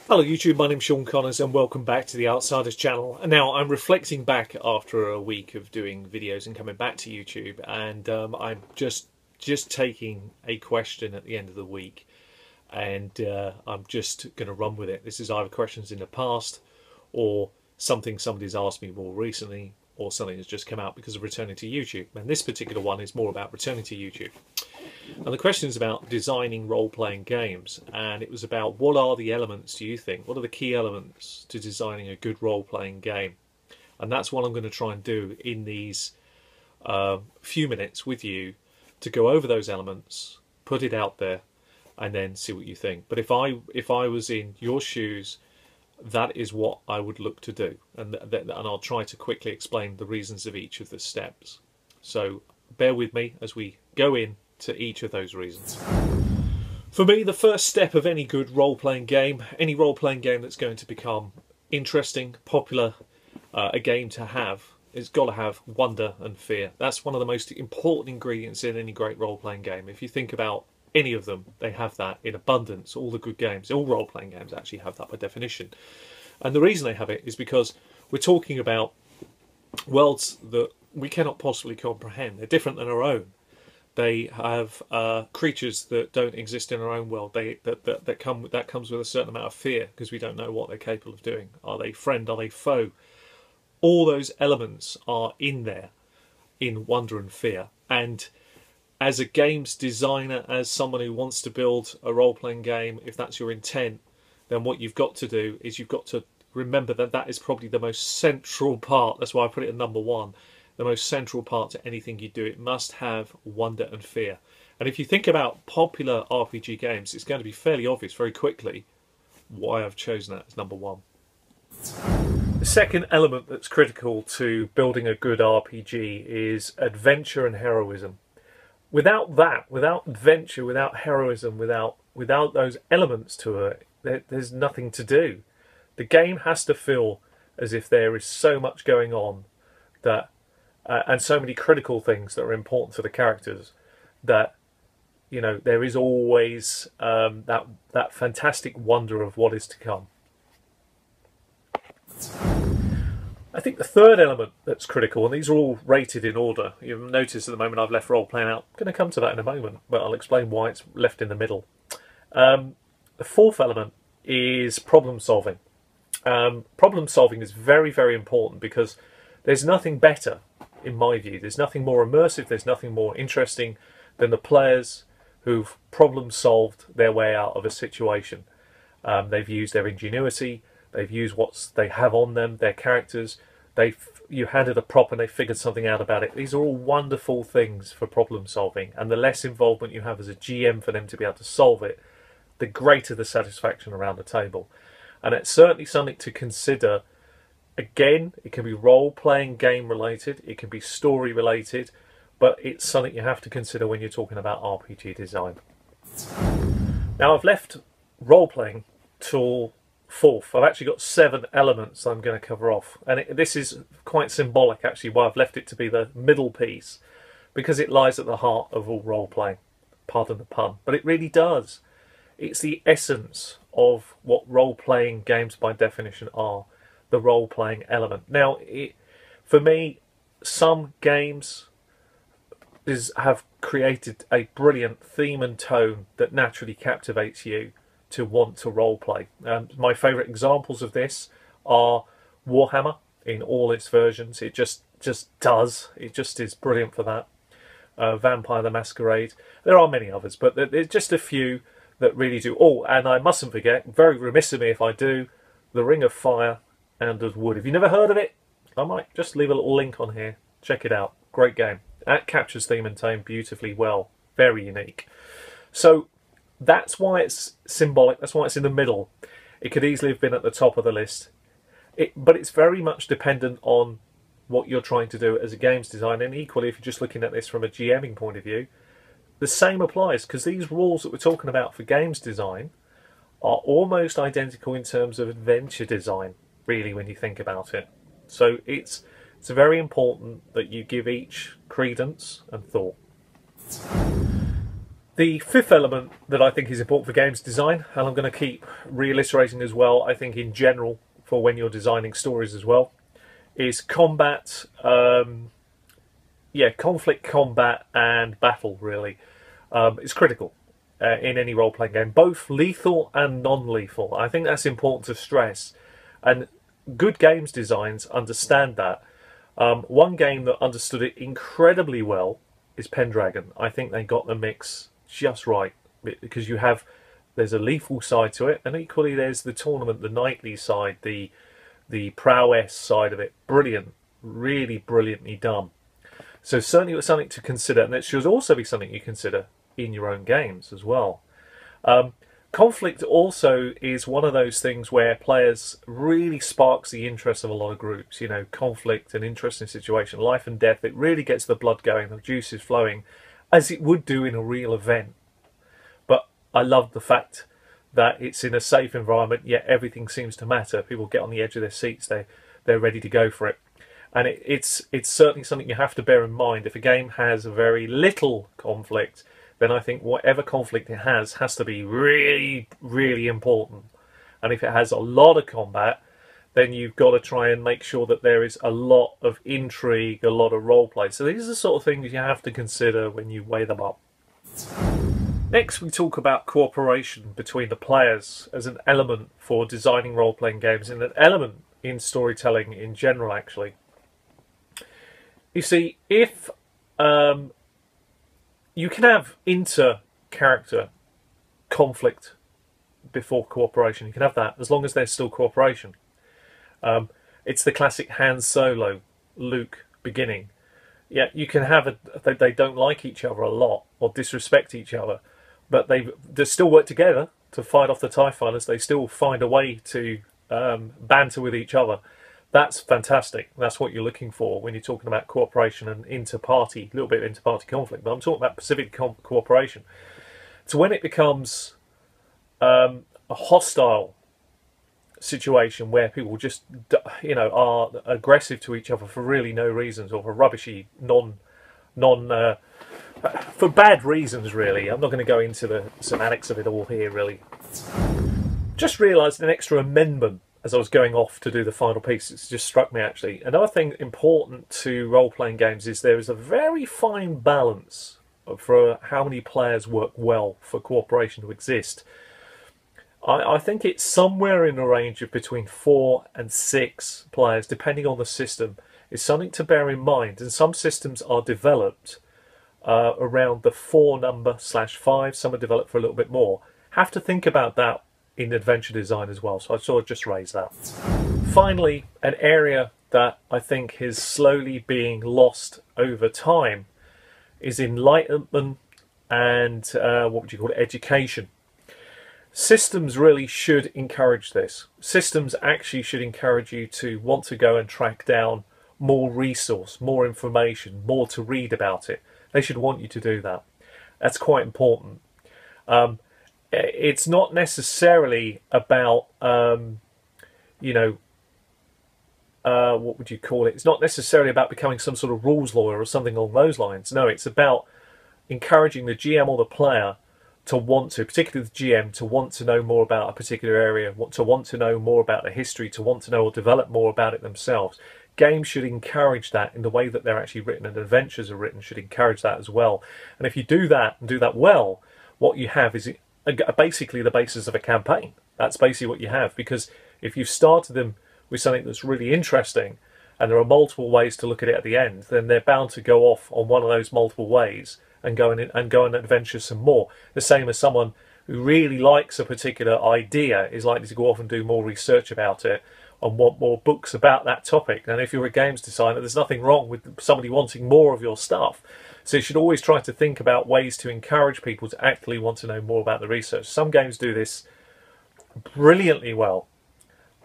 Hello YouTube, my name's Sean Connors and welcome back to the Outsiders channel. And now I'm reflecting back after a week of doing videos and coming back to YouTube, and I'm just taking a question at the end of the week, and I'm just going to run with it. This is either questions in the past or something somebody's asked me more recently, or something that's just come out because of returning to YouTube. And this particular one is more about returning to YouTube. And the question is about designing role-playing games, and it was about what are the elements, do you think? What are the key elements to designing a good role-playing game? And that's what I'm going to try and do in these few minutes with you, to go over those elements, put it out there, and then see what you think. But if I was in your shoes, that is what I would look to do, and I'll try to quickly explain the reasons of each of the steps. So bear with me as we go in to each of those reasons. For me, the first step of any good role-playing game, any role-playing game that's going to become interesting, popular, a game to have, it's got to have wonder and fear. That's one of the most important ingredients in any great role-playing game. If you think about any of them, they have that in abundance. All the good games, all role-playing games actually have that by definition. And the reason they have it is because we're talking about worlds that we cannot possibly comprehend. They're different than our own. They have creatures that don't exist in our own world. That comes with a certain amount of fear, because we don't know what they're capable of doing. Are they friend? Are they foe? All those elements are in there, in wonder and fear. And as a games designer, as someone who wants to build a role-playing game, if that's your intent, then what you've got to do is you've got to remember that that is probably the most central part. That's why I put it at number one. The most central part to anything you do. It must have wonder and fear. And if you think about popular RPG games, it's going to be fairly obvious very quickly why I've chosen that as number one. The second element that's critical to building a good RPG is adventure and heroism. Without that, without adventure, without heroism, without those elements to it, there's nothing to do. The game has to feel as if there is so much going on that and so many critical things that are important to the characters, that, you know, there is always that fantastic wonder of what is to come. I think the third element that's critical, and these are all rated in order. You'll notice at the moment I've left role-playing out. I'm going to come to that in a moment, but I'll explain why it's left in the middle. The fourth element is problem solving. Problem solving is very, very important, because there's nothing better, in my view, there's nothing more immersive, there's nothing more interesting than the players who've problem solved their way out of a situation. They've used their ingenuity, they've used what they have on them, their characters, you handed a prop and they figured something out about it. These are all wonderful things for problem solving, and the less involvement you have as a GM for them to be able to solve it, the greater the satisfaction around the table. And it's certainly something to consider. Again, it can be role-playing game related, it can be story related, but it's something you have to consider when you're talking about RPG design. Now, I've left role-playing till fourth. I've actually got 7 elements I'm going to cover off, and this is quite symbolic actually why I've left it to be the middle piece, because it lies at the heart of all role-playing, pardon the pun, but it really does. It's the essence of what role-playing games by definition are. The role-playing element. Now, for me, some games have created a brilliant theme and tone that naturally captivates you to want to role-play. My favourite examples of this are Warhammer in all its versions. It just does. It just is brilliant for that. Vampire the Masquerade. There are many others, but there's just a few that really do. Oh, and I mustn't forget, very remiss of me if I do, The Ring of Fire and of Wood. If you've never heard of it, I might just leave a little link on here. Check it out. Great game. That captures theme and tone beautifully well. Very unique. So that's why it's symbolic. That's why it's in the middle. It could easily have been at the top of the list. But it's very much dependent on what you're trying to do as a games designer. And equally, if you're just looking at this from a GMing point of view, the same applies, because these rules that we're talking about for games design are almost identical in terms of adventure design, really, when you think about it. So it's very important that you give each credence and thought. The fifth element that I think is important for games design, and I'm going to keep reiterating as well, I think in general for when you're designing stories as well, is combat, conflict, combat and battle really. It's critical in any role-playing game, both lethal and non-lethal. I think that's important to stress, and good games designs understand that. One game that understood it incredibly well is Pendragon. I think they got the mix just right, because there's a lethal side to it, and equally there's the tournament, the knightly side, the prowess side of it. Brilliant, really brilliantly done. So certainly it was something to consider, and it should also be something you consider in your own games as well. Conflict also is one of those things where players really sparks the interest of a lot of groups. You know, conflict, an interesting situation, life and death, it really gets the blood going, the juices flowing, as it would do in a real event. But I love the fact that it's in a safe environment, yet everything seems to matter. People get on the edge of their seats, they're ready to go for it. And it's certainly something you have to bear in mind. If a game has very little conflict, then I think whatever conflict it has to be really, really important. And if it has a lot of combat, then you've got to try and make sure that there is a lot of intrigue, a lot of roleplay. So these are the sort of things you have to consider when you weigh them up. Next, we talk about cooperation between the players as an element for designing role-playing games, and an element in storytelling in general, actually. You see, if you can have inter-character conflict before cooperation, you can have that as long as there's still cooperation. It's the classic Han Solo, Luke beginning. Yeah, you can have they don't like each other a lot or disrespect each other, but they still work together to fight off the TIE fighters. They still find a way to banter with each other. That's fantastic. That's what you're looking for when you're talking about cooperation and inter-party, a little bit of inter-party conflict. But I'm talking about Pacific cooperation. So when it becomes a hostile situation where people just, are aggressive to each other for really no reasons, or for rubbishy, for bad reasons, really. I'm not going to go into the semantics of it all here, really. Just realised an extra amendment as I was going off to do the final piece. It's just struck me, actually. Another thing important to role-playing games is there is a very fine balance for how many players work well for cooperation to exist. I think it's somewhere in a range of between 4 and 6 players, depending on the system. It's something to bear in mind, and some systems are developed around the 4 number /5. Some are developed for a little bit more. Have to think about that in adventure design as well, so I sort of just raised that. Finally, an area that I think is slowly being lost over time is enlightenment and what would you call it, education. Systems really should encourage this. Systems actually should encourage you to want to go and track down more resource, more information, more to read about it. They should want you to do that. That's quite important. It's not necessarily about, what would you call it? It's not necessarily about becoming some sort of rules lawyer or something along those lines. No, it's about encouraging the GM or the player to want to, particularly the GM, to want to know more about a particular area, to want to know more about the history, to want to know or develop more about it themselves. Games should encourage that in the way that they're actually written, and adventures are written should encourage that as well. And if you do that, and do that well, what you have is basically the basis of a campaign. That's basically what you have, because if you've started them with something that's really interesting, and there are multiple ways to look at it at the end, then they're bound to go off on one of those multiple ways and go and adventure some more. The same as someone who really likes a particular idea is likely to go off and do more research about it and want more books about that topic. And if you're a games designer, there's nothing wrong with somebody wanting more of your stuff. So you should always try to think about ways to encourage people to actually want to know more about the research. Some games do this brilliantly well,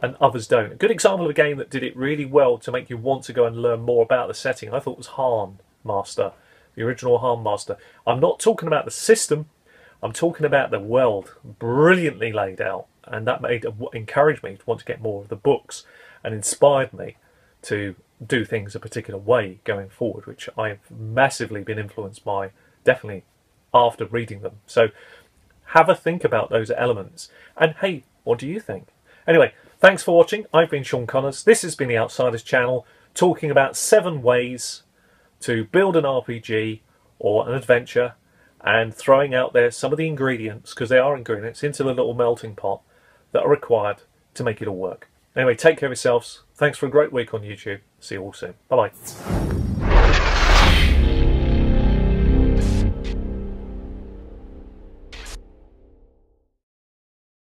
and others don't. A good example of a game that did it really well to make you want to go and learn more about the setting, I thought, was Harm Master, the original Harm Master. I'm not talking about the system, I'm talking about the world, brilliantly laid out, and that encouraged me to want to get more of the books and inspired me to do things a particular way going forward, which I've massively been influenced by, definitely after reading them. So have a think about those elements. And hey, what do you think? Anyway, thanks for watching. I've been Sean Connors. This has been the Outsiders channel, talking about 7 ways to build an RPG or an adventure, and throwing out there some of the ingredients, because they are ingredients, into the little melting pot that are required to make it all work. Anyway, take care of yourselves. Thanks for a great week on YouTube. See you all soon. Bye-bye.